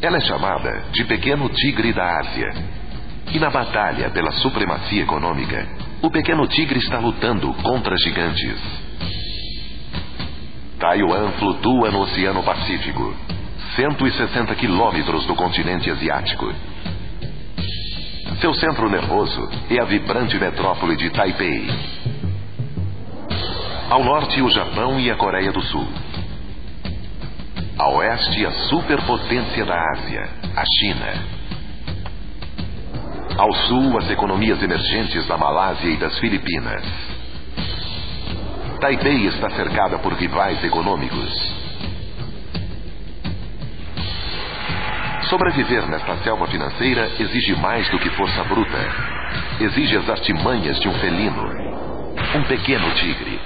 Ela é chamada de Pequeno Tigre da Ásia. E na batalha pela supremacia econômica, o pequeno tigre está lutando contra gigantes. Taiwan flutua no Oceano Pacífico, 160 quilômetros do continente asiático. Seu centro nervoso é a vibrante metrópole de Taipei. Ao norte, o Japão e a Coreia do Sul. A oeste, a superpotência da Ásia, a China. Ao sul, as economias emergentes da Malásia e das Filipinas. Taipei está cercada por rivais econômicos. Sobreviver nesta selva financeira exige mais do que força bruta. Exige as artimanhas de um felino, um pequeno tigre.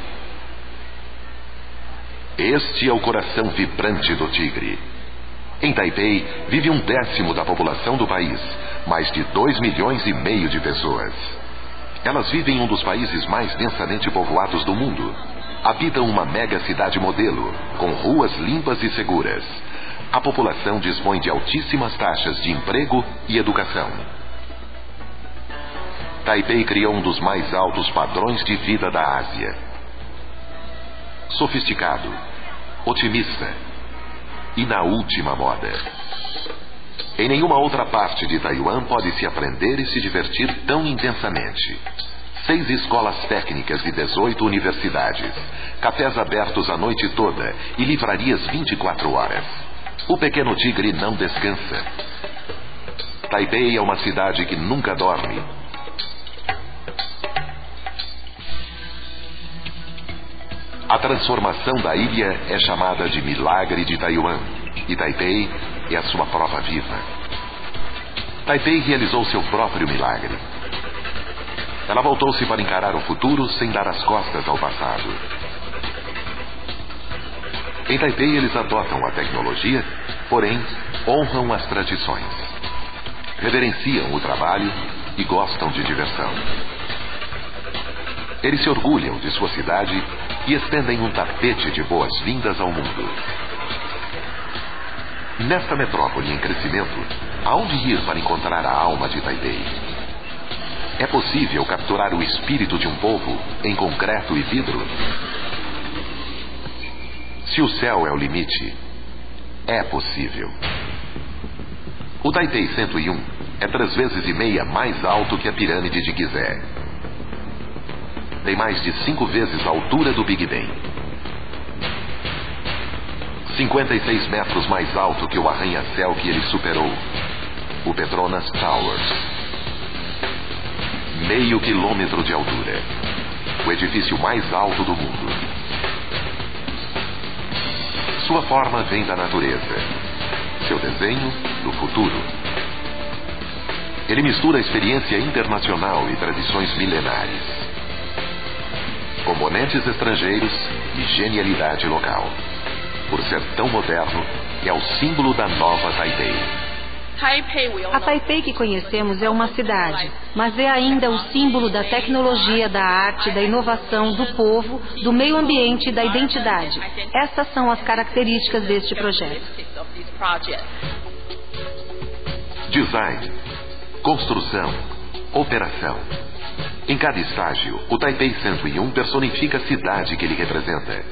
Este é o coração vibrante do tigre. Em Taipei, vive 1/10 da população do país, mais de 2,5 milhões de pessoas. Elas vivem em um dos países mais densamente povoados do mundo. Habitam uma mega cidade modelo, com ruas limpas e seguras. A população dispõe de altíssimas taxas de emprego e educação. Taipei criou um dos mais altos padrões de vida da Ásia. Sofisticado, otimista e na última moda. Em nenhuma outra parte de Taiwan pode-se aprender e se divertir tão intensamente. 6 escolas técnicas e 18 universidades, cafés abertos a noite toda e livrarias 24 horas. O pequeno tigre não descansa. Taipei é uma cidade que nunca dorme. A transformação da ilha é chamada de Milagre de Taiwan, e Taipei é a sua prova viva. Taipei realizou seu próprio milagre. Ela voltou-se para encarar o futuro sem dar as costas ao passado. Em Taipei eles adotam a tecnologia, porém honram as tradições. Reverenciam o trabalho e gostam de diversão. Eles se orgulham de sua cidade e estendem um tapete de boas-vindas ao mundo. Nesta metrópole em crescimento, aonde ir para encontrar a alma de Taipei? É possível capturar o espírito de um povo em concreto e vidro? Se o céu é o limite, é possível. O Taipei 101 é 3,5 vezes mais alto que a pirâmide de Gizé. Tem mais de 5 vezes a altura do Big Ben. 56 metros mais alto que o arranha-céu que ele superou, o Petronas Towers. Meio quilômetro de altura, o edifício mais alto do mundo. Sua forma vem da natureza, seu desenho do futuro. Ele mistura experiência internacional e tradições milenares, componentes estrangeiros e genialidade local. Por ser tão moderno, é o símbolo da nova Taipei. A Taipei que conhecemos é uma cidade, mas é ainda o símbolo da tecnologia, da arte, da inovação, do povo, do meio ambiente e da identidade. Essas são as características deste projeto. Design, construção, operação. Em cada estágio, o Taipei 101 personifica a cidade que ele representa.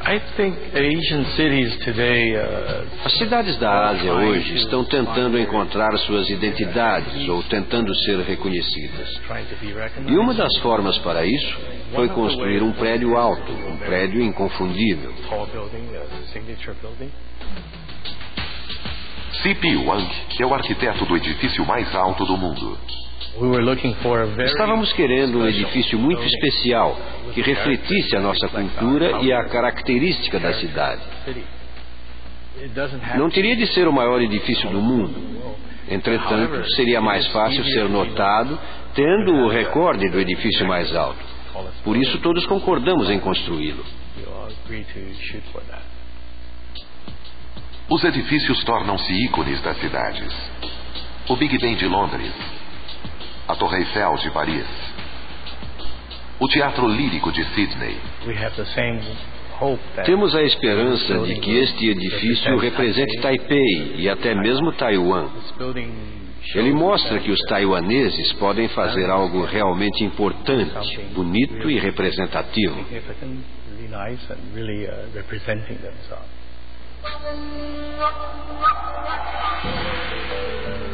As cidades da Ásia hoje estão tentando encontrar suas identidades ou tentando ser reconhecidas. E uma das formas para isso foi construir um prédio alto, um prédio inconfundível. C.P. Wang é o arquiteto do edifício mais alto do mundo. Estávamos querendo um edifício muito especial, que refletisse a nossa cultura e a característica da cidade. Não teria de ser o maior edifício do mundo. Entretanto, seria mais fácil ser notado, tendo o recorde do edifício mais alto. Por isso, todos concordamos em construí-lo. Os edifícios tornam-se ícones das cidades. O Big Ben de Londres, a Torre Eiffel de Paris, o Teatro Lírico de Sydney, Temos a esperança de que este edifício represente Taipei e até mesmo Taiwan. Ele mostra que os taiwaneses podem fazer algo realmente importante, bonito e representativo.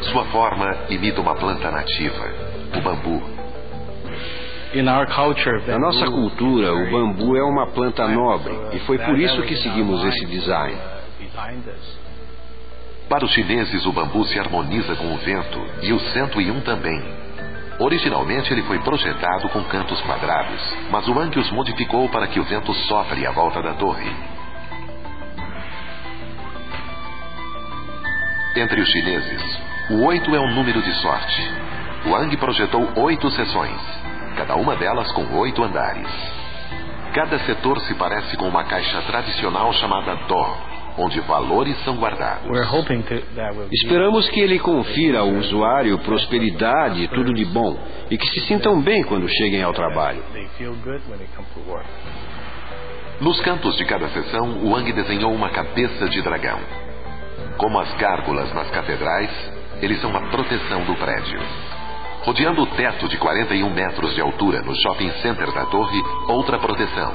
Sua forma imita uma planta nativa, o bambu. Na nossa cultura, o bambu é uma planta nobre e foi por isso que seguimos esse design. Para os chineses, o bambu se harmoniza com o vento e o 101 também. Originalmente, ele foi projetado com cantos quadrados, mas o Wang os modificou para que o vento sopre à volta da torre. Entre os chineses, o 8 é um número de sorte. Wang projetou 8 seções, cada uma delas com 8 andares. Cada setor se parece com uma caixa tradicional chamada Dó, onde valores são guardados. Esperamos que ele confira ao usuário prosperidade e tudo de bom, e que se sintam bem quando cheguem ao trabalho. Nos cantos de cada seção, o Wang desenhou uma cabeça de dragão. Como as gárgulas nas catedrais, eles são a proteção do prédio. Rodeando o teto de 41 metros de altura no shopping center da torre, outra proteção.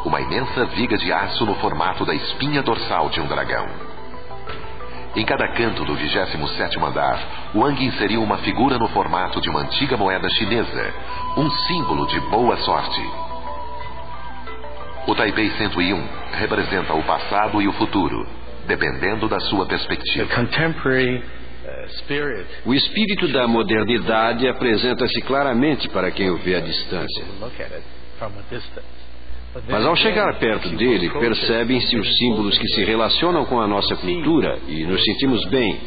Uma imensa viga de aço no formato da espinha dorsal de um dragão. Em cada canto do 27º andar, Wang inseriu uma figura no formato de uma antiga moeda chinesa, um símbolo de boa sorte. O Taipei 101 representa o passado e o futuro, dependendo da sua perspectiva. O espírito da modernidade apresenta-se claramente para quem o vê à distância. Mas ao chegar perto dele, percebem-se os símbolos que se relacionam com a nossa cultura e nos sentimos bem.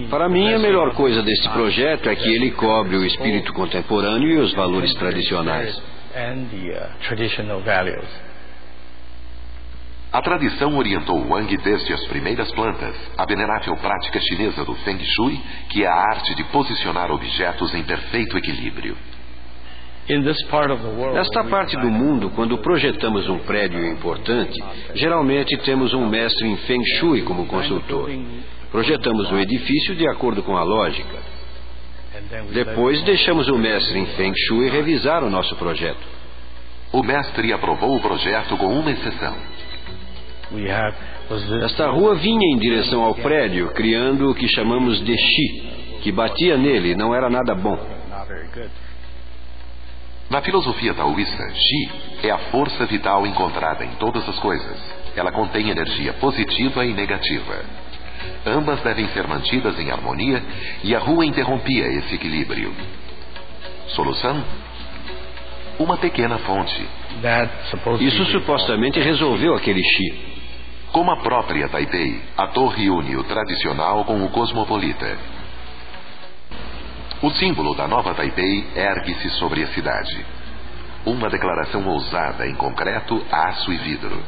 Para mim, a melhor coisa deste projeto é que ele cobre o espírito contemporâneo e os valores tradicionais. A tradição orientou Wang desde as primeiras plantas, a venerável prática chinesa do Feng Shui, que é a arte de posicionar objetos em perfeito equilíbrio. Nesta parte do mundo, quando projetamos um prédio importante, geralmente temos um mestre em Feng Shui como consultor. Projetamos o edifício de acordo com a lógica. Depois, deixamos o mestre em Feng Shui revisar o nosso projeto. O mestre aprovou o projeto com uma exceção. Esta rua vinha em direção ao prédio, criando o que chamamos de Qi, que batia nele e não era nada bom. Na filosofia taoísta, Qi é a força vital encontrada em todas as coisas. Ela contém energia positiva e negativa. Ambas devem ser mantidas em harmonia e a rua interrompia esse equilíbrio. Solução? Uma pequena fonte. Isso supostamente resolveu aquele Qi. Como a própria Taipei, a torre une o tradicional com o cosmopolita. O símbolo da nova Taipei ergue-se sobre a cidade. Uma declaração ousada em concreto, aço e vidro.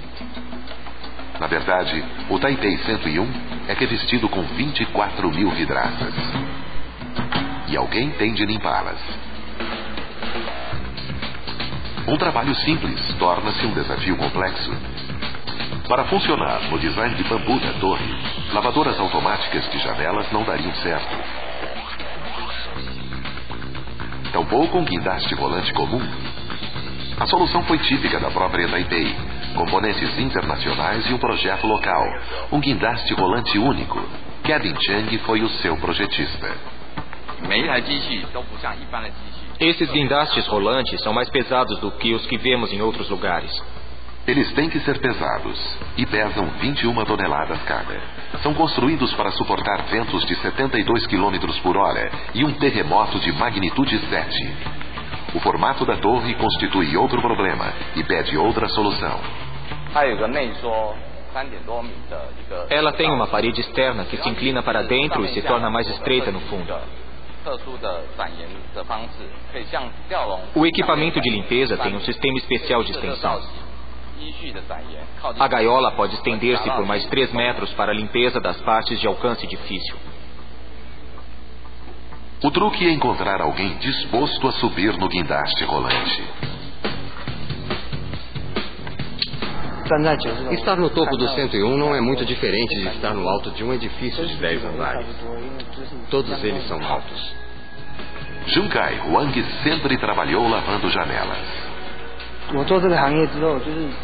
Na verdade, o Taipei 101 é revestido com 24 mil vidraças. E alguém tem de limpá-las. Um trabalho simples torna-se um desafio complexo. Para funcionar no design de bambu da torre, lavadoras automáticas de janelas não dariam certo. Tampouco um guindaste rolante comum. A solução foi típica da própria Taipei, componentes internacionais e um projeto local, um guindaste rolante único. Kevin Chang foi o seu projetista. Esses guindastes rolantes são mais pesados do que os que vemos em outros lugares. Eles têm que ser pesados e pesam 21 toneladas cada. São construídos para suportar ventos de 72 km por hora e um terremoto de magnitude 7. O formato da torre constitui outro problema e pede outra solução. Ela tem uma parede externa que se inclina para dentro e se torna mais estreita no fundo. O equipamento de limpeza tem um sistema especial de extensão. A gaiola pode estender-se por mais 3 metros para a limpeza das partes de alcance difícil. O truque é encontrar alguém disposto a subir no guindaste rolante. Estar no topo do 101 não é muito diferente de estar no alto de um edifício de 10 andares. Todos eles são altos. Junkai Huang sempre trabalhou lavando janelas.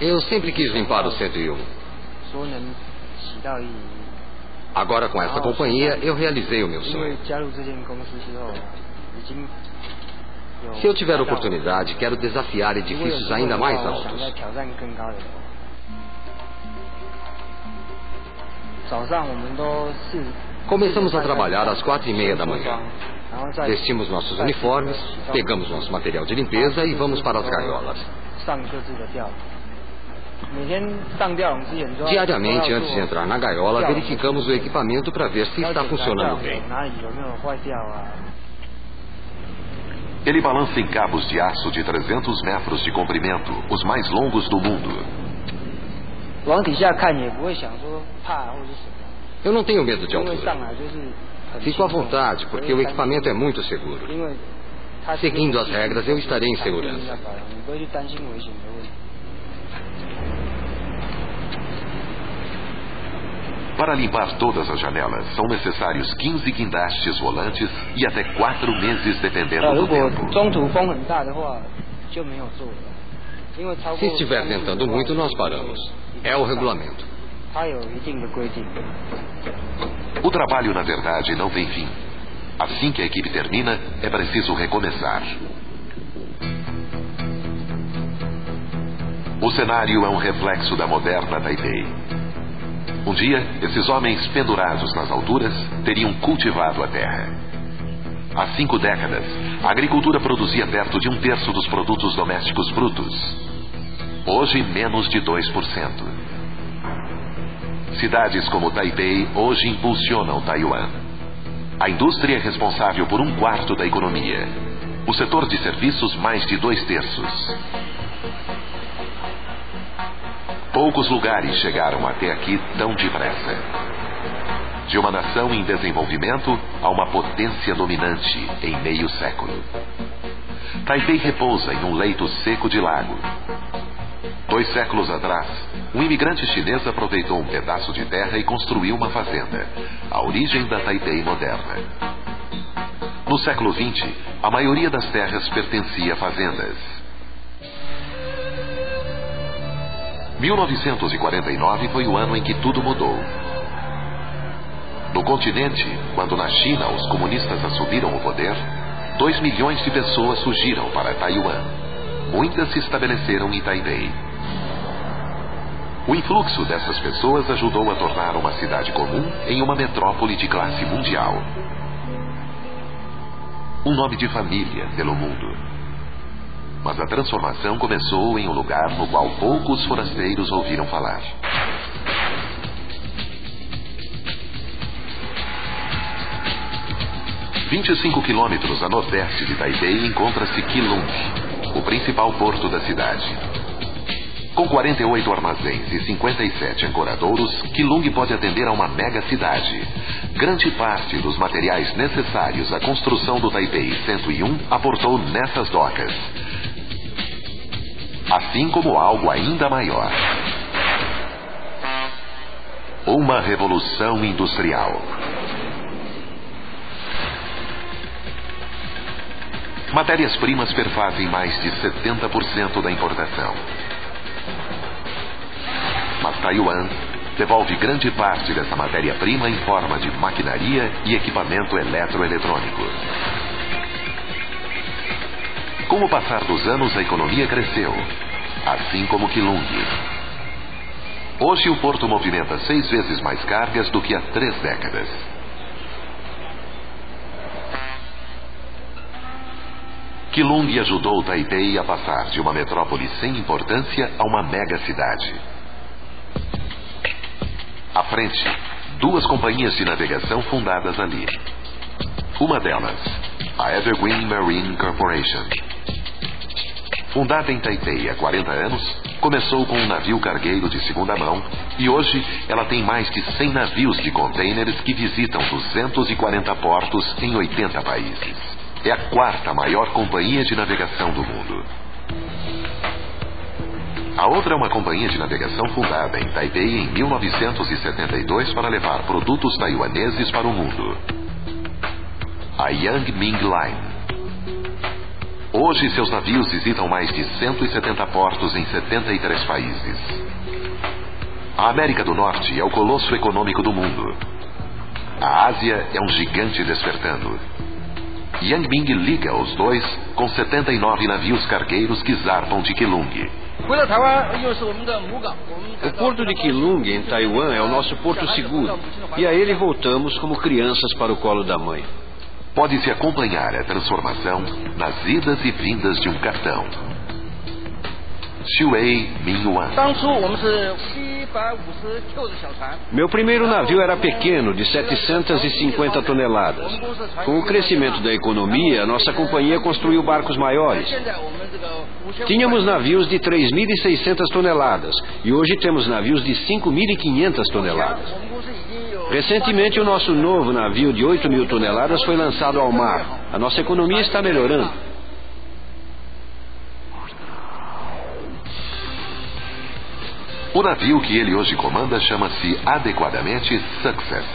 Eu sempre quis limpar o 101. Agora, com essa companhia, eu realizei o meu sonho. Se eu tiver oportunidade, quero desafiar edifícios ainda mais altos. Começamos a trabalhar às 4:30 da manhã. Vestimos nossos uniformes, pegamos nosso material de limpeza e vamos para as gaiolas. Diariamente, antes de entrar na gaiola, verificamos o equipamento para ver se está funcionando bem. Ele balança em cabos de aço de 300 metros de comprimento, os mais longos do mundo. Eu não tenho medo de altura. Fico à vontade, porque o equipamento é muito seguro. Seguindo as regras, eu estarei em segurança. Para limpar todas as janelas, são necessários 15 guindastes volantes e até 4 meses, dependendo do tempo. Se estiver ventando muito, nós paramos. É o regulamento. O trabalho, na verdade, não tem fim. Assim que a equipe termina, é preciso recomeçar. O cenário é um reflexo da moderna Taipei. Um dia, esses homens pendurados nas alturas teriam cultivado a terra. Há 5 décadas, a agricultura produzia perto de 1/3 dos produtos domésticos brutos. Hoje, menos de 2%. Cidades como Taipei hoje impulsionam Taiwan. A indústria é responsável por 1/4 da economia. O setor de serviços, mais de 2/3. Poucos lugares chegaram até aqui tão depressa. De uma nação em desenvolvimento a uma potência dominante em meio século. Taipei repousa em um leito seco de lago. 2 séculos atrás, um imigrante chinês aproveitou um pedaço de terra e construiu uma fazenda, a origem da Taipei moderna. No século XX, a maioria das terras pertencia a fazendas. 1949 foi o ano em que tudo mudou. No continente, quando na China os comunistas assumiram o poder, 2 milhões de pessoas fugiram para Taiwan. Muitas se estabeleceram em Taipei. O influxo dessas pessoas ajudou a tornar uma cidade comum em uma metrópole de classe mundial. Um nome de família pelo mundo. Mas a transformação começou em um lugar no qual poucos forasteiros ouviram falar. « 25 quilômetros a nordeste de Taipei encontra-se Keelung, o principal porto da cidade. Com 48 armazéns e 57 ancoradouros, Keelung pode atender a uma mega cidade. Grande parte dos materiais necessários à construção do Taipei 101 aportou nessas docas. Assim como algo ainda maior. Uma revolução industrial. Matérias-primas perfazem mais de 70% da importação. Mas Taiwan devolve grande parte dessa matéria-prima em forma de maquinaria e equipamento eletroeletrônico. Com o passar dos anos, a economia cresceu, assim como Keelung. Hoje, o porto movimenta 6 vezes mais cargas do que há 3 décadas. Keelung ajudou Taipei a passar de uma metrópole sem importância a uma mega cidade. À frente, 2 companhias de navegação fundadas ali. Uma delas, a Evergreen Marine Corporation. Fundada em Taipei há 40 anos, Começou com um navio cargueiro de segunda mão e hoje ela tem mais de 100 navios de contêineres que visitam 240 portos em 80 países. É a quarta maior companhia de navegação do mundo. A outra é uma companhia de navegação fundada em Taipei em 1972 para levar produtos taiwaneses para o mundo. A Yang Ming Line. Hoje, seus navios visitam mais de 170 portos em 73 países. A América do Norte é o colosso econômico do mundo. A Ásia é um gigante despertando. Yang Ming liga os dois com 79 navios cargueiros que zarpam de Keelung. O porto de Keelung, em Taiwan, é o nosso porto seguro. E a ele voltamos como crianças para o colo da mãe. Pode-se acompanhar a transformação nas idas e vindas de um cartão. Shuei Mingyuan. Meu primeiro navio era pequeno, de 750 toneladas. Com o crescimento da economia, nossa companhia construiu barcos maiores. Tínhamos navios de 3.600 toneladas e hoje temos navios de 5.500 toneladas. Recentemente, o nosso novo navio de 8.000 toneladas foi lançado ao mar. A nossa economia está melhorando. O navio que ele hoje comanda chama-se adequadamente Success.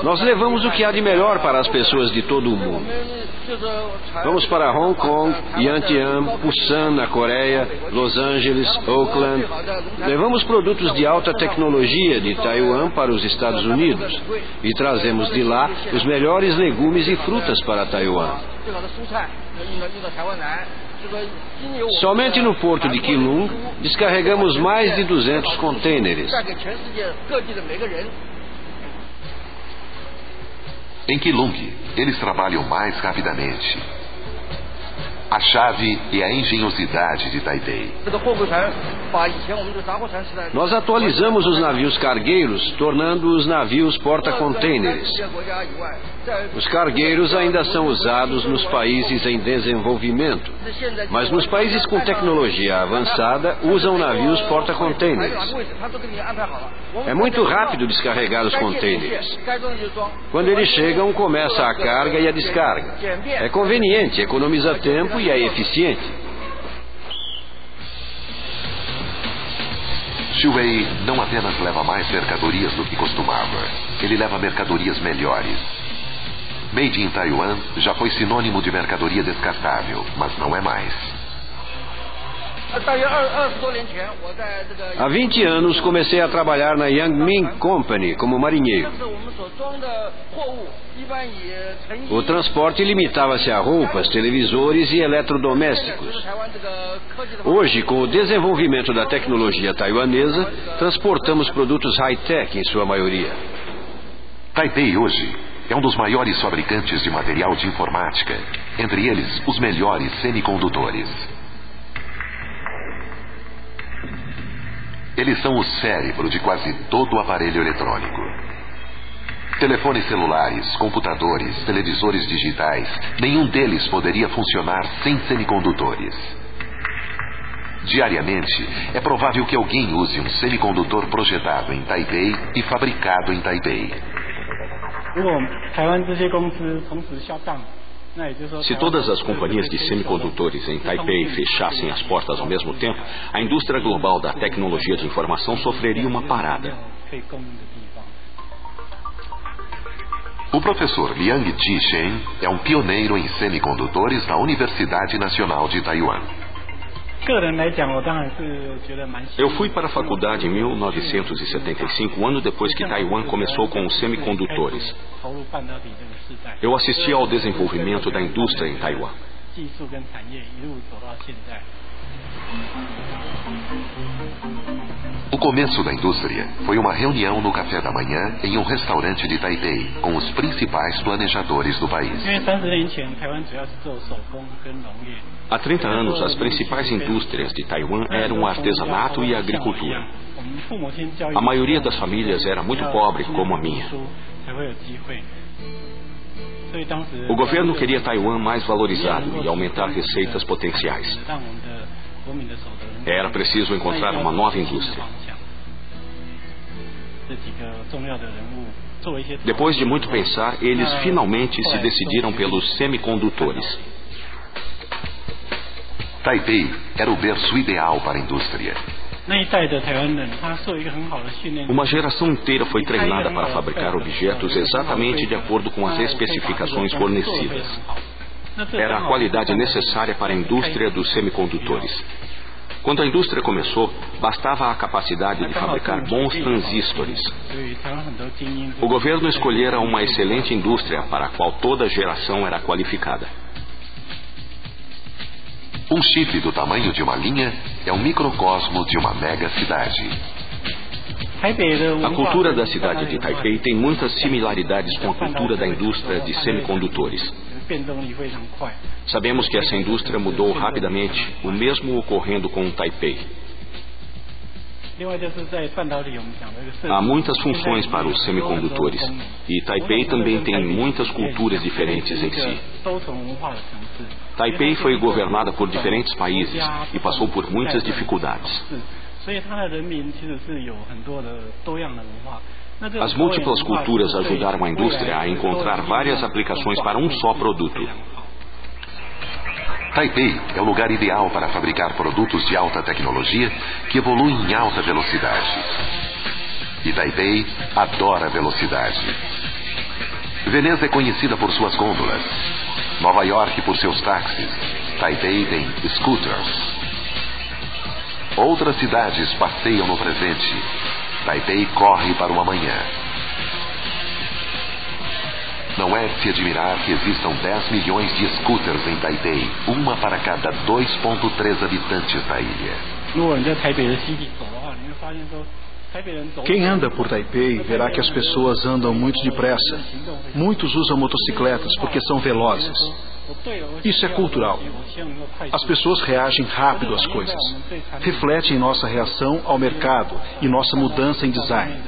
Nós levamos o que há de melhor para as pessoas de todo o mundo. Vamos para Hong Kong, Yantian, Busan, na Coreia, Los Angeles, Oakland. Levamos produtos de alta tecnologia de Taiwan para os Estados Unidos e trazemos de lá os melhores legumes e frutas para Taiwan. Somente no porto de Keelung descarregamos mais de 200 contêineres. Em Keelung, eles trabalham mais rapidamente. A chave é a engenhosidade de Taipei. Nós atualizamos os navios cargueiros, tornando-os navios porta-contêineres. Os cargueiros ainda são usados nos países em desenvolvimento, mas nos países com tecnologia avançada usam navios porta-contêineres. É muito rápido descarregar os contêineres. Quando eles chegam, começa a carga e a descarga. É conveniente, economiza tempo e é eficiente. Shuei não apenas leva mais mercadorias do que costumava, ele leva mercadorias melhores. Made in Taiwan já foi sinônimo de mercadoria descartável, mas não é mais. Há 20 anos comecei a trabalhar na Yang Ming Company como marinheiro. O transporte limitava-se a roupas, televisores e eletrodomésticos. Hoje, com o desenvolvimento da tecnologia taiwanesa, transportamos produtos high-tech em sua maioria. Taipei hoje é um dos maiores fabricantes de material de informática, entre eles os melhores semicondutores. Eles são o cérebro de quase todo o aparelho eletrônico. Telefones celulares, computadores, televisores digitais, nenhum deles poderia funcionar sem semicondutores. Diariamente, é provável que alguém use um semicondutor projetado em Taipei e fabricado em Taipei. Se todas as companhias de semicondutores em Taipei fechassem as portas ao mesmo tempo, a indústria global da tecnologia de informação sofreria uma parada. O professor Liang Jishen é um pioneiro em semicondutores na Universidade Nacional de Taiwan. Eu fui para a faculdade em 1975, um ano depois que Taiwan começou com os semicondutores. Eu assisti ao desenvolvimento da indústria em Taiwan. O começo da indústria foi uma reunião no café da manhã em um restaurante de Taipei com os principais planejadores do país. Há 30 anos, as principais indústrias de Taiwan eram o artesanato e a agricultura. A maioria das famílias era muito pobre, como a minha. O governo queria Taiwan mais valorizado e aumentar receitas potenciais. Era preciso encontrar uma nova indústria. Depois de muito pensar, eles finalmente se decidiram pelos semicondutores. Taipei era o berço ideal para a indústria. Uma geração inteira foi treinada para fabricar objetos exatamente de acordo com as especificações fornecidas. Era a qualidade necessária para a indústria dos semicondutores. Quando a indústria começou, bastava a capacidade de fabricar bons transistores. O governo escolhera uma excelente indústria para a qual toda geração era qualificada. Um chip do tamanho de uma linha é um microcosmo de uma mega cidade. A cultura da cidade de Taipei tem muitas similaridades com a cultura da indústria de semicondutores. Sabemos que essa indústria mudou rapidamente, o mesmo ocorrendo com Taipei. Há muitas funções para os semicondutores, e Taipei também tem muitas culturas diferentes em si. Taipei foi governada por diferentes países e passou por muitas dificuldades. As múltiplas culturas ajudaram a indústria a encontrar várias aplicações para um só produto. Taipei é o lugar ideal para fabricar produtos de alta tecnologia que evoluem em alta velocidade. E Taipei adora velocidade. Veneza é conhecida por suas gôndolas. Nova York por seus táxis. Taipei tem scooters. Outras cidades passeiam no presente. Taipei corre para o amanhã. Não é de se admirar que existam 10 milhões de scooters em Taipei, uma para cada 2,3 habitantes da ilha. Quem anda por Taipei verá que as pessoas andam muito depressa. Muitos usam motocicletas porque são velozes. Isso é cultural. As pessoas reagem rápido às coisas. Reflete em nossa reação ao mercado e nossa mudança em design.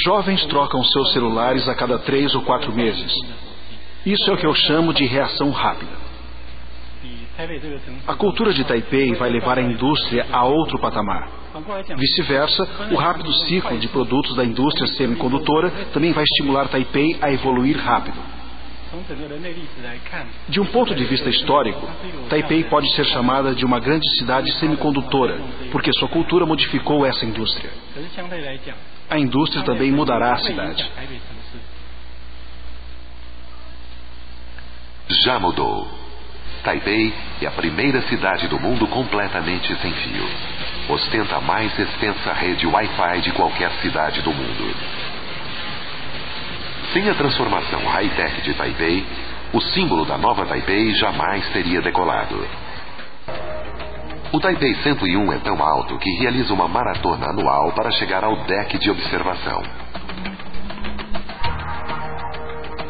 Jovens trocam seus celulares a cada 3 ou 4 meses. Isso é o que eu chamo de reação rápida. A cultura de Taipei vai levar a indústria a outro patamar. Vice-versa, o rápido ciclo de produtos da indústria semicondutora também vai estimular Taipei a evoluir rápido. De um ponto de vista histórico, Taipei pode ser chamada de uma grande cidade semicondutora, porque sua cultura modificou essa indústria. A indústria também mudará a cidade. Já mudou. Taipei é a primeira cidade do mundo completamente sem fio. Ostenta a mais extensa rede Wi-Fi de qualquer cidade do mundo. Sem a transformação high-tech de Taipei, o símbolo da nova Taipei jamais teria decolado. O Taipei 101 é tão alto que realiza uma maratona anual para chegar ao deck de observação.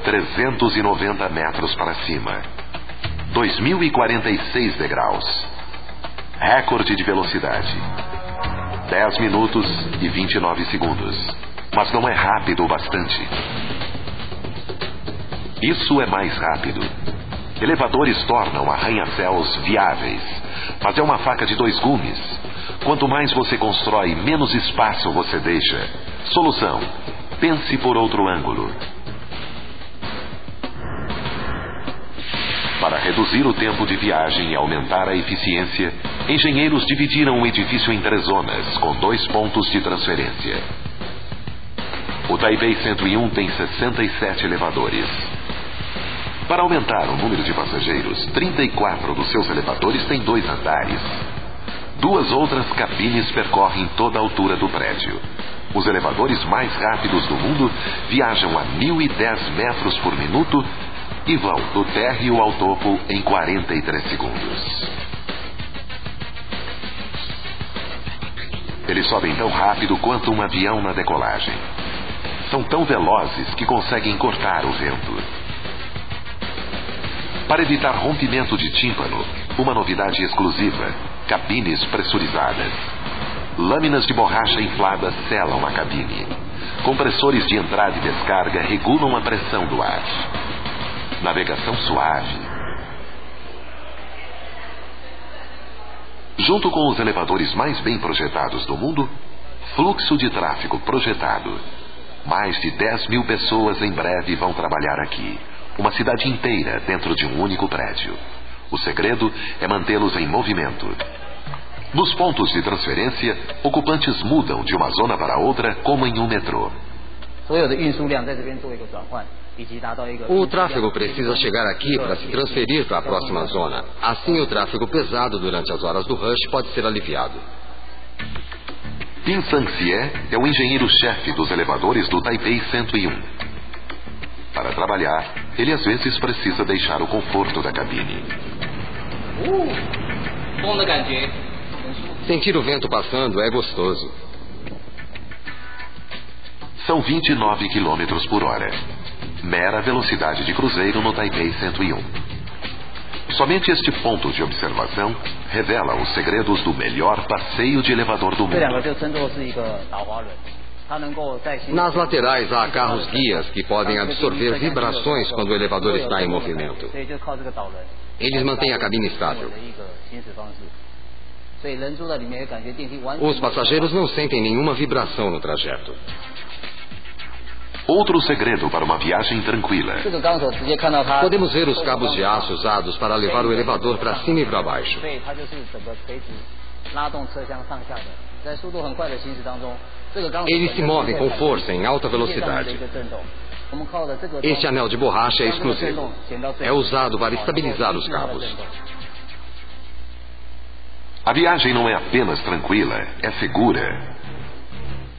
390 metros para cima. 2.046 degraus. Recorde de velocidade. 10 minutos e 29 segundos. Mas não é rápido o bastante. Isso é mais rápido. Elevadores tornam arranha-céus viáveis, mas é uma faca de 2 gumes. Quanto mais você constrói, menos espaço você deixa. Solução: pense por outro ângulo. Para reduzir o tempo de viagem e aumentar a eficiência, engenheiros dividiram o edifício em 3 zonas, com 2 pontos de transferência. O Taipei 101 tem 67 elevadores. Para aumentar o número de passageiros, 34 dos seus elevadores têm 2 andares. 2 outras cabines percorrem toda a altura do prédio. Os elevadores mais rápidos do mundo viajam a 1.010 metros por minuto e vão do térreo ao topo em 43 segundos. Eles sobem tão rápido quanto um avião na decolagem. São tão velozes que conseguem cortar o vento. Para evitar rompimento de tímpano, uma novidade exclusiva: cabines pressurizadas. Lâminas de borracha infladas selam a cabine. Compressores de entrada e descarga regulam a pressão do ar. Navegação suave. Junto com os elevadores mais bem projetados do mundo, fluxo de tráfego projetado. Mais de 10 mil pessoas em breve vão trabalhar aqui. Uma cidade inteira dentro de um único prédio. O segredo é mantê-los em movimento. Nos pontos de transferência, ocupantes mudam de uma zona para outra como em um metrô. O tráfego precisa chegar aqui para se transferir para a próxima zona. Assim, o tráfego pesado durante as horas do rush pode ser aliviado. Pin Sang-Xie é o engenheiro-chefe dos elevadores do Taipei 101. Para trabalhar, ele às vezes precisa deixar o conforto da cabine. Sentir o vento passando é gostoso. São 29 km por hora. Mera velocidade de cruzeiro no Taipei 101. Somente este ponto de observação revela os segredos do melhor passeio de elevador do mundo. Nas laterais há carros guias que podem absorver vibrações quando o elevador está em movimento. Eles mantêm a cabine estável. Os passageiros não sentem nenhuma vibração no trajeto. Outro segredo para uma viagem tranquila. Podemos ver os cabos de aço usados para levar o elevador para cima e para baixo. Eles se movem com força em alta velocidade. Este anel de borracha é exclusivo. É usado para estabilizar os cabos. A viagem não é apenas tranquila, é segura.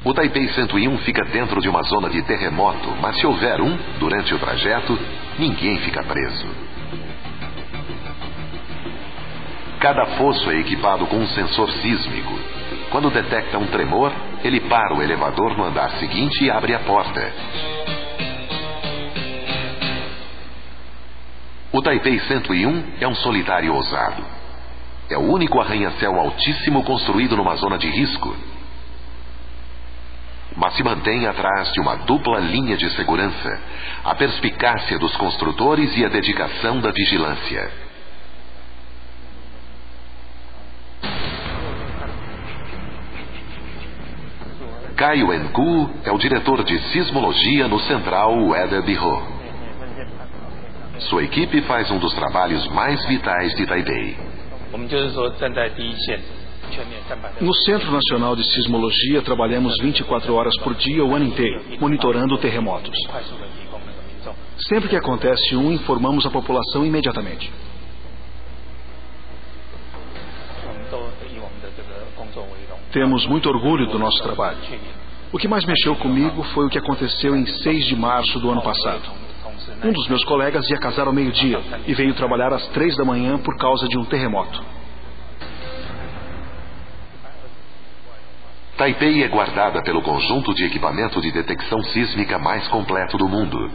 O Taipei 101 fica dentro de uma zona de terremoto, mas se houver um, durante o trajeto, ninguém fica preso. Cada fosso é equipado com um sensor sísmico. Quando detecta um tremor, ele para o elevador no andar seguinte e abre a porta. O Taipei 101 é um solitário ousado. É o único arranha-céu altíssimo construído numa zona de risco. Mas se mantém atrás de uma dupla linha de segurança, a perspicácia dos construtores e a dedicação da vigilância. Kai Wen-Ku é o diretor de sismologia no Central Weather Bureau. Sua equipe faz um dos trabalhos mais vitais de Taipei. No Centro Nacional de Sismologia, trabalhamos 24 horas por dia o ano inteiro, monitorando terremotos. Sempre que acontece um, informamos a população imediatamente. Temos muito orgulho do nosso trabalho. O que mais mexeu comigo foi o que aconteceu em 6 de março do ano passado. Um dos meus colegas ia casar ao meio-dia e veio trabalhar às 3 da manhã por causa de um terremoto. Taipei é guardada pelo conjunto de equipamento de detecção sísmica mais completo do mundo.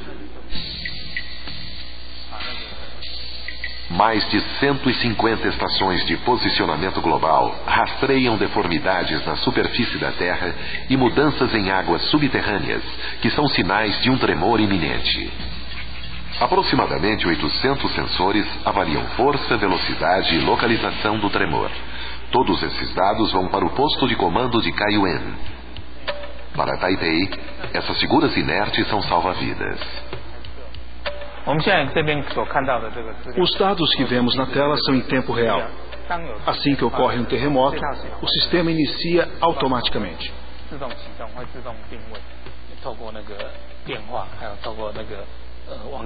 Mais de 150 estações de posicionamento global rastreiam deformidades na superfície da Terra e mudanças em águas subterrâneas, que são sinais de um tremor iminente. Aproximadamente 800 sensores avaliam força, velocidade e localização do tremor. Todos esses dados vão para o posto de comando de Kaiwen. Para Taipei, essas figuras inertes são salva-vidas. Os dados que vemos na tela são em tempo real. Assim que ocorre um terremoto, o sistema inicia automaticamente.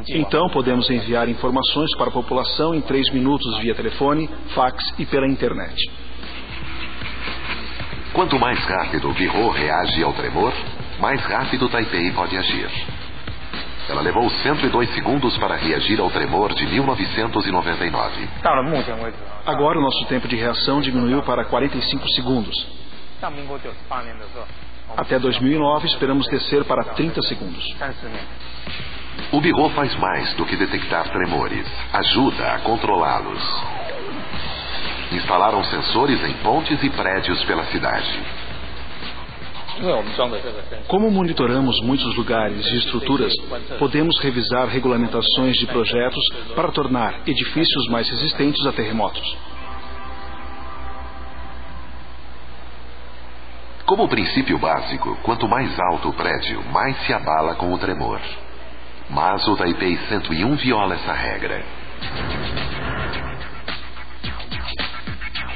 Então podemos enviar informações para a população em 3 minutos via telefone, fax e pela internet. Quanto mais rápido o Bureau reage ao tremor, mais rápido Taipei pode agir. Ela levou 102 segundos para reagir ao tremor de 1999. Agora o nosso tempo de reação diminuiu para 45 segundos. Até 2009 esperamos descer para 30 segundos. O Bureau faz mais do que detectar tremores. Ajuda a controlá-los. Instalaram sensores em pontes e prédios pela cidade. Como monitoramos muitos lugares e estruturas, podemos revisar regulamentações de projetos para tornar edifícios mais resistentes a terremotos. Como princípio básico, quanto mais alto o prédio, mais se abala com o tremor. Mas o Taipei 101 viola essa regra.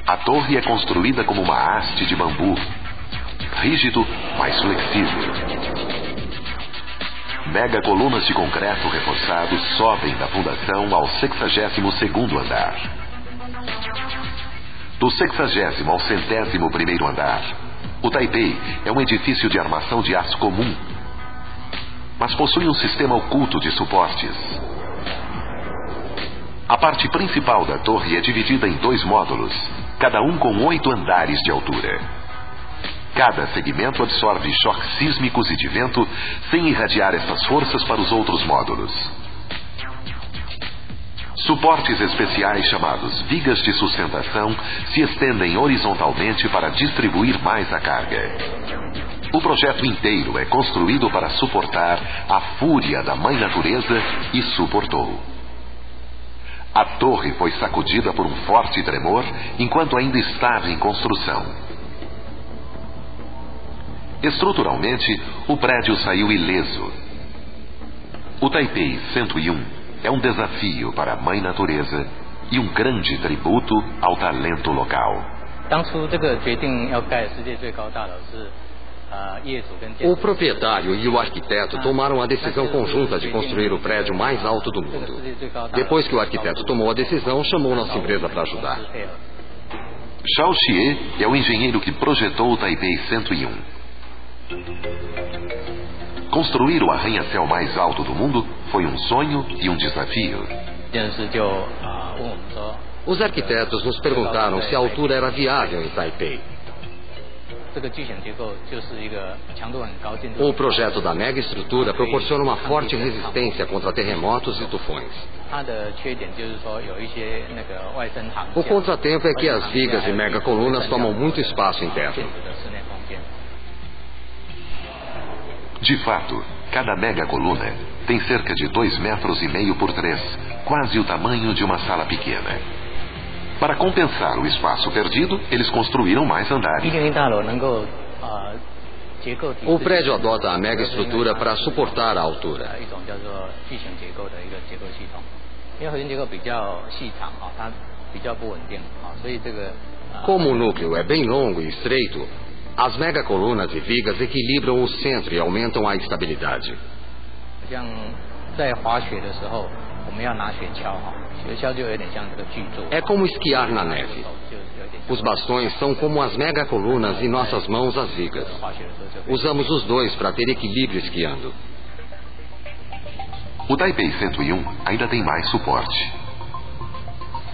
A torre é construída como uma haste de bambu, rígido, mas flexível. Mega colunas de concreto reforçado sobem da fundação ao 62º andar. Do 60º ao 101º andar, o Taipei é um edifício de armação de aço comum, mas possui um sistema oculto de suportes. A parte principal da torre é dividida em 2 módulos, cada um com 8 andares de altura. Cada segmento absorve choques sísmicos e de vento sem irradiar essas forças para os outros módulos. Suportes especiais chamados vigas de sustentação se estendem horizontalmente para distribuir mais a carga. O projeto inteiro é construído para suportar a fúria da Mãe Natureza e suportou. A torre foi sacudida por um forte tremor enquanto ainda estava em construção. Estruturalmente, o prédio saiu ileso. O Taipei 101 é um desafio para a Mãe Natureza e um grande tributo ao talento local. O proprietário e o arquiteto tomaram a decisão conjunta de construir o prédio mais alto do mundo. Depois que o arquiteto tomou a decisão, chamou nossa empresa para ajudar. Shao Xie é o engenheiro que projetou o Taipei 101. Construir o arranha-céu mais alto do mundo foi um sonho e um desafio. Os arquitetos nos perguntaram se a altura era viável em Taipei. O projeto da mega estrutura proporciona uma forte resistência contra terremotos e tufões. O contratempo é que as vigas e mega colunas tomam muito espaço interno. De fato, cada mega coluna tem cerca de 2,5 metros por 3, quase o tamanho de uma sala pequena. Para compensar o espaço perdido, eles construíram mais andares. O prédio adota a mega estrutura para suportar a altura. Como o núcleo é bem longo e estreito, as mega colunas e vigas equilibram o centro e aumentam a estabilidade. É como esquiar na neve. Os bastões são como as mega colunas e nossas mãos as vigas. Usamos os dois para ter equilíbrio esquiando. O Taipei 101 ainda tem mais suporte.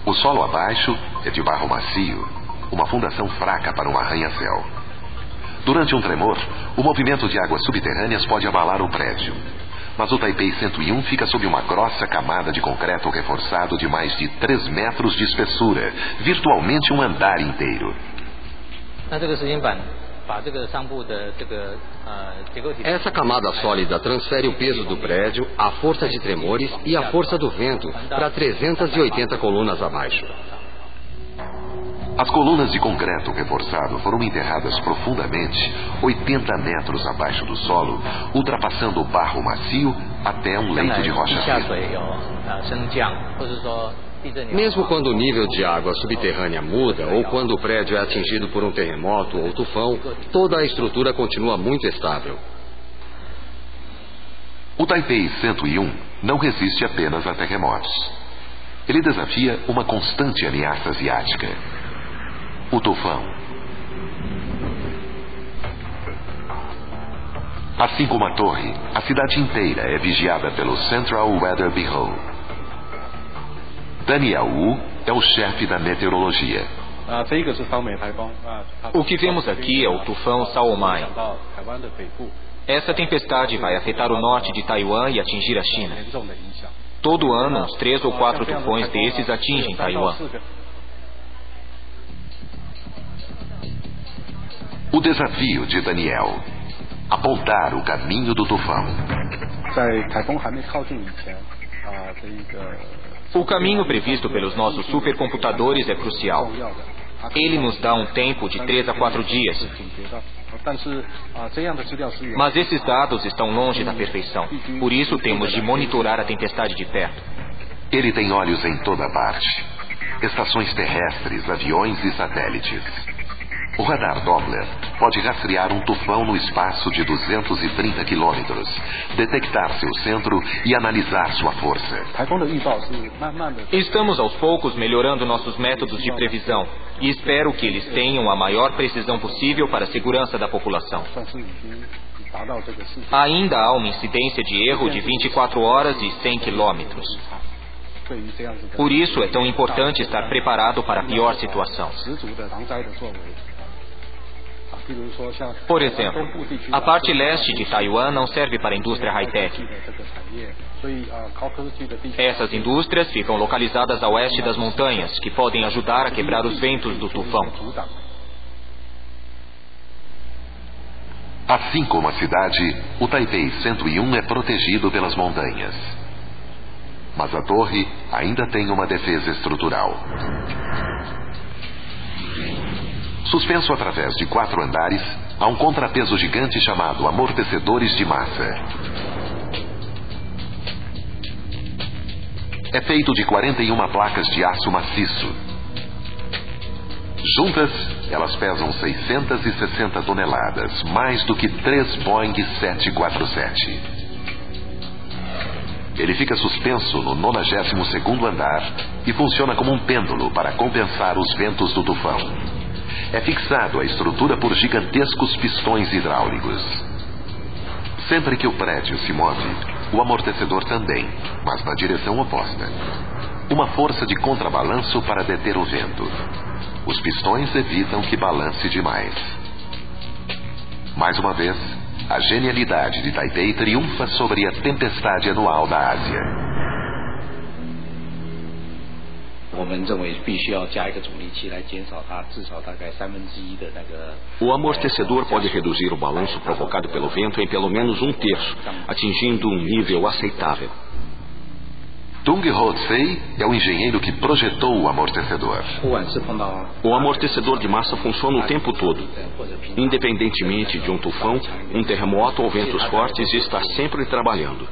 O solo abaixo é de barro macio, uma fundação fraca para um arranha-céu. Durante um tremor, o movimento de águas subterrâneas pode abalar o prédio. Mas o Taipei 101 fica sob uma grossa camada de concreto reforçado de mais de 3 metros de espessura, virtualmente um andar inteiro. Essa camada sólida transfere o peso do prédio, a força de tremores e a força do vento para 380 colunas abaixo. As colunas de concreto reforçado foram enterradas profundamente, 80 metros abaixo do solo, ultrapassando o barro macio até um leito de rocha fina. Mesmo quando o nível de água subterrânea muda ou quando o prédio é atingido por um terremoto ou tufão, toda a estrutura continua muito estável. O Taipei 101 não resiste apenas a terremotos. Ele desafia uma constante ameaça asiática: o tufão. Assim como a torre, a cidade inteira é vigiada pelo Central Weather Bureau. Daniel Wu é o chefe da meteorologia. O que vemos aqui é o tufão Saomai. Essa tempestade vai afetar o norte de Taiwan e atingir a China. Todo ano, uns 3 ou 4 tufões desses atingem Taiwan. O desafio de Daniel apontar o caminho do tufão. O caminho previsto pelos nossos supercomputadores é crucial. Ele nos dá um tempo de 3 a 4 dias. Mas esses dados estão longe da perfeição. Por isso temos de monitorar a tempestade de perto. Ele tem olhos em toda parte. Estações terrestres, aviões e satélites. O radar Doppler pode rastrear um tufão no espaço de 230 quilômetros, detectar seu centro e analisar sua força. Estamos aos poucos melhorando nossos métodos de previsão e espero que eles tenham a maior precisão possível para a segurança da população. Ainda há uma incidência de erro de 24 horas e 100 quilômetros. Por isso é tão importante estar preparado para a pior situação. Por exemplo, a parte leste de Taiwan não serve para a indústria high-tech. Essas indústrias ficam localizadas a oeste das montanhas, que podem ajudar a quebrar os ventos do tufão. Assim como a cidade, o Taipei 101 é protegido pelas montanhas. Mas a torre ainda tem uma defesa estrutural. Suspenso através de 4 andares, há um contrapeso gigante chamado amortecedores de massa. É feito de 41 placas de aço maciço. Juntas, elas pesam 660 toneladas, mais do que 3 Boeing 747. Ele fica suspenso no 92º andar e funciona como um pêndulo para compensar os ventos do tufão. É fixado à estrutura por gigantescos pistões hidráulicos. Sempre que o prédio se move, o amortecedor também, mas na direção oposta. Uma força de contrabalanço para deter o vento. Os pistões evitam que balance demais. Mais uma vez, a genialidade de Taipei triunfa sobre a tempestade anual da Ásia. O amortecedor pode reduzir o balanço provocado pelo vento em pelo menos 1/3, atingindo um nível aceitável. Tung Ho Tsei é o engenheiro que projetou o amortecedor. O amortecedor de massa funciona o tempo todo. Independentemente de um tufão, um terremoto ou ventos fortes, está sempre trabalhando.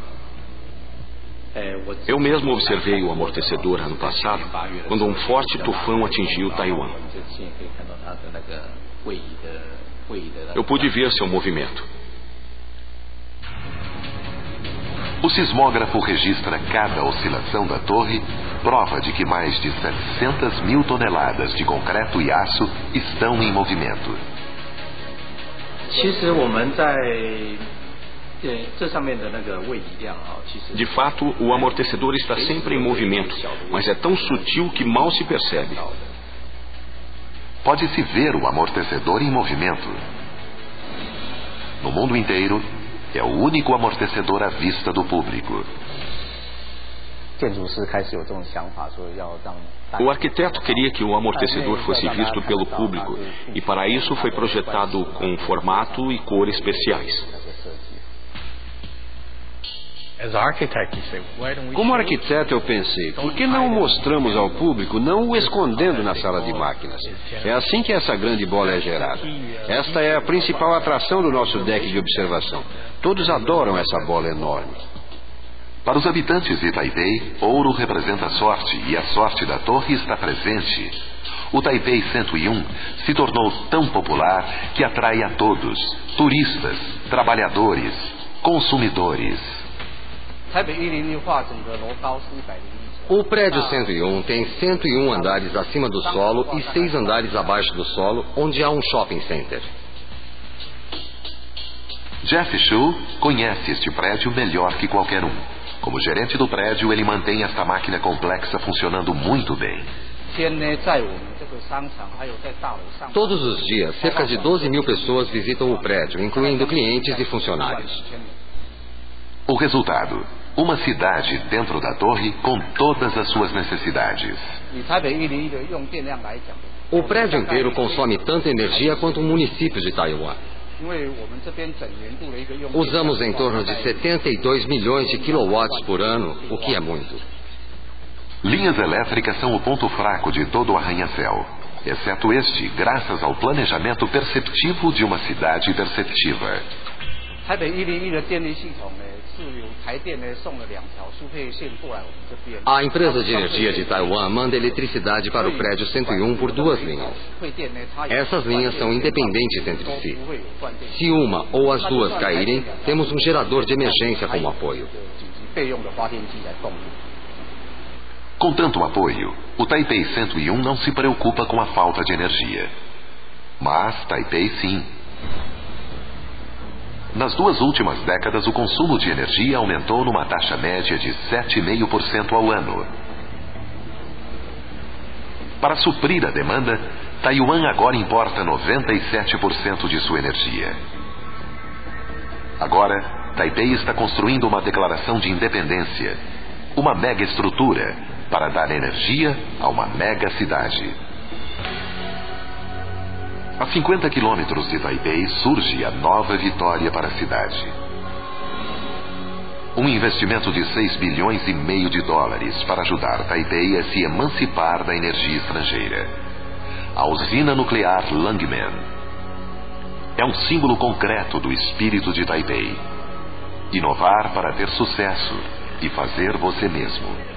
Eu mesmo observei o amortecedor ano passado, quando um forte tufão atingiu Taiwan. Eu pude ver seu movimento. O sismógrafo registra cada oscilação da torre, prova de que mais de 700 mil toneladas de concreto e aço estão em movimento. De fato, o amortecedor está sempre em movimento, mas é tão sutil que mal se percebe. Pode-se ver o amortecedor em movimento. No mundo inteiro, é o único amortecedor à vista do público. O arquiteto queria que o amortecedor fosse visto pelo público, e para isso foi projetado com formato e cor especiais. Como arquiteto, eu pensei, por que não o mostramos ao público, não o escondendo na sala de máquinas? É assim que essa grande bola é gerada. Esta é a principal atração do nosso deck de observação. Todos adoram essa bola enorme. Para os habitantes de Taipei, ouro representa a sorte e a sorte da torre está presente. O Taipei 101 se tornou tão popular que atrai a todos: turistas, trabalhadores, consumidores. O prédio 101 tem 101 andares acima do solo e 6 andares abaixo do solo, onde há um shopping center. Jeff Shu conhece este prédio melhor que qualquer um. Como gerente do prédio, ele mantém esta máquina complexa funcionando muito bem. Todos os dias, cerca de 12 mil pessoas visitam o prédio, incluindo clientes e funcionários. O resultado: uma cidade dentro da torre com todas as suas necessidades. O prédio inteiro consome tanta energia quanto um município de Taiwan. Usamos em torno de 72 milhões de quilowatts por ano, o que é muito. Linhas elétricas são o ponto fraco de todo o arranha-céu, exceto este, graças ao planejamento perceptivo de uma cidade perceptiva. A empresa de energia de Taiwan manda eletricidade para o prédio 101 por 2 linhas. Essas linhas são independentes entre si. Se uma ou as duas caírem, temos um gerador de emergência como apoio. Com tanto apoio, o Taipei 101 não se preocupa com a falta de energia. Mas Taipei sim. Nas 2 últimas décadas, o consumo de energia aumentou numa taxa média de 7,5% ao ano. Para suprir a demanda, Taiwan agora importa 97% de sua energia. Agora, Taipei está construindo uma declaração de independência, uma mega estrutura para dar energia a uma mega cidade. A 50 quilômetros de Taipei surge a nova vitória para a cidade. Um investimento de 6 bilhões e meio de dólares para ajudar Taipei a se emancipar da energia estrangeira. A usina nuclear Longmen é um símbolo concreto do espírito de Taipei. Inovar para ter sucesso e fazer você mesmo.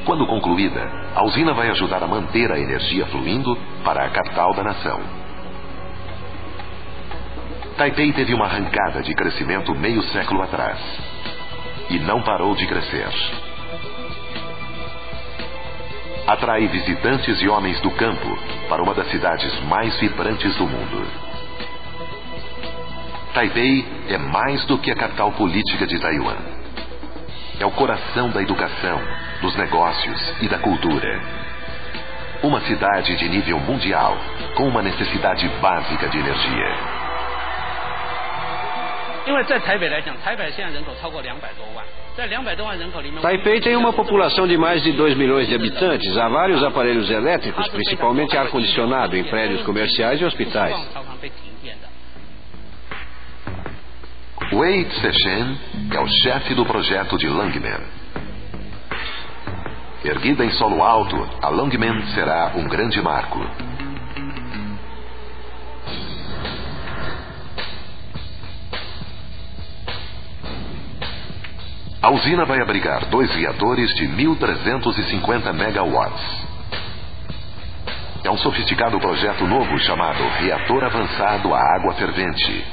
Quando concluída, a usina vai ajudar a manter a energia fluindo para a capital da nação. Taipei teve uma arrancada de crescimento meio século atrás e não parou de crescer. Atrai visitantes e homens do campo para uma das cidades mais vibrantes do mundo. Taipei é mais do que a capital política de Taiwan. É o coração da educação, dos negócios e da cultura. Uma cidade de nível mundial, com uma necessidade básica de energia. Taipei tem uma população de mais de 2 milhões de habitantes. Há vários aparelhos elétricos, principalmente ar-condicionado, em prédios comerciais e hospitais. Wei Tse-shen é o chefe do projeto de Longmen. Erguida em solo alto, a Longmen será um grande marco. A usina vai abrigar 2 reatores de 1.350 megawatts. É um sofisticado projeto novo chamado Reator Avançado a Água Fervente.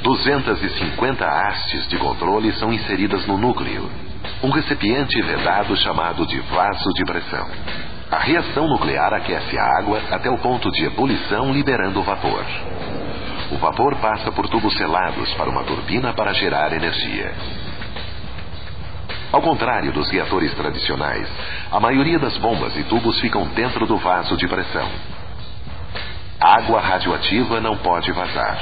250 hastes de controle são inseridas no núcleo, um recipiente vedado chamado de vaso de pressão. A reação nuclear aquece a água até o ponto de ebulição, liberando vapor. O vapor passa por tubos selados para uma turbina para gerar energia. Ao contrário dos reatores tradicionais, a maioria das bombas e tubos ficam dentro do vaso de pressão. Água radioativa não pode vazar.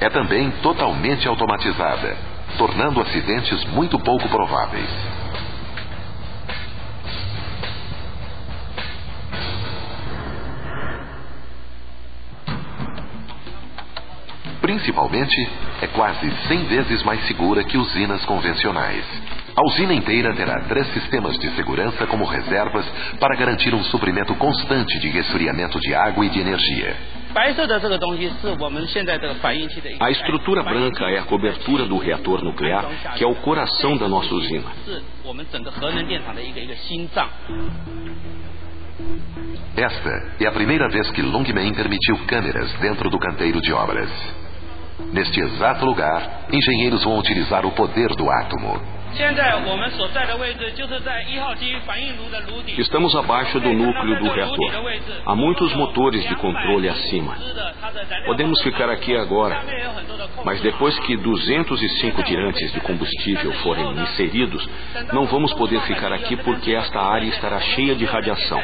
É também totalmente automatizada, tornando acidentes muito pouco prováveis. Principalmente, é quase 100 vezes mais segura que usinas convencionais. A usina inteira terá 3 sistemas de segurança como reservas para garantir um suprimento constante de resfriamento de água e de energia. A estrutura branca é a cobertura do reator nuclear, que é o coração da nossa usina. Esta é a primeira vez que Longmen permitiu câmeras dentro do canteiro de obras. Neste exato lugar, engenheiros vão utilizar o poder do átomo. Estamos abaixo do núcleo do reator. Há muitos motores de controle acima. Podemos ficar aqui agora, mas depois que 205 tirantes de combustível forem inseridos, não vamos poder ficar aqui porque esta área estará cheia de radiação.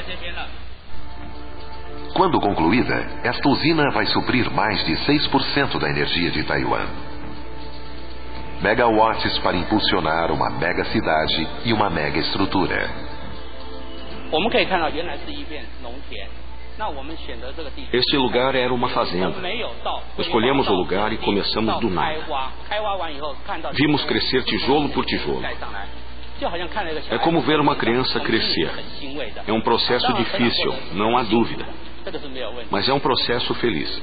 Quando concluída, esta usina vai suprir mais de 6% da energia de Taiwan. Megawatts para impulsionar uma mega cidade e uma mega estrutura. Este lugar era uma fazenda. Escolhemos o lugar e começamos do nada. Vimos crescer tijolo por tijolo. É como ver uma criança crescer. É um processo difícil, não há dúvida. Mas é um processo feliz.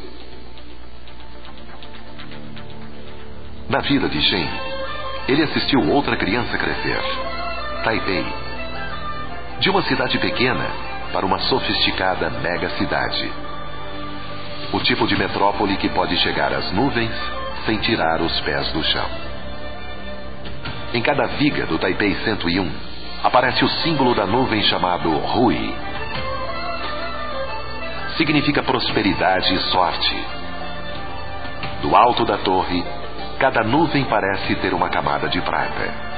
Na vida de Shen, ele assistiu outra criança crescer. Taipei. De uma cidade pequena para uma sofisticada mega-cidade. O tipo de metrópole que pode chegar às nuvens sem tirar os pés do chão. Em cada viga do Taipei 101 aparece o símbolo da nuvem chamado Hui. Significa prosperidade e sorte. Do alto da torre, cada nuvem parece ter uma camada de prata.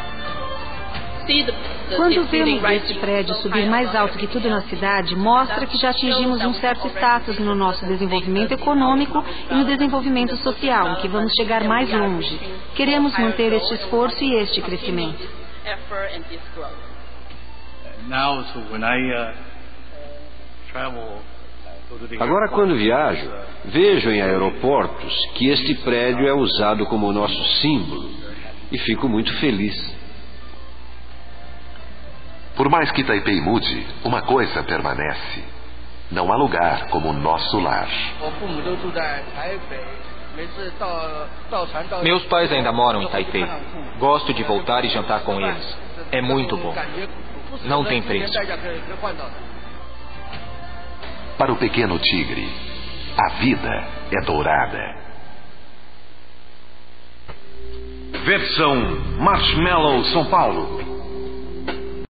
Quando vemos este prédio subir mais alto que tudo na cidade, mostra que já atingimos um certo status no nosso desenvolvimento econômico e no desenvolvimento social, e que vamos chegar mais longe. Queremos manter este esforço e este crescimento. Agora, quando viajo, vejo em aeroportos que este prédio é usado como nosso símbolo e fico muito feliz. Por mais que Taipei mude, uma coisa permanece. Não há lugar como o nosso lar. Meus pais ainda moram em Taipei. Gosto de voltar e jantar com eles. É muito bom. Não tem preço. Para o pequeno tigre, a vida é dourada. Versão Marshmallow São Paulo.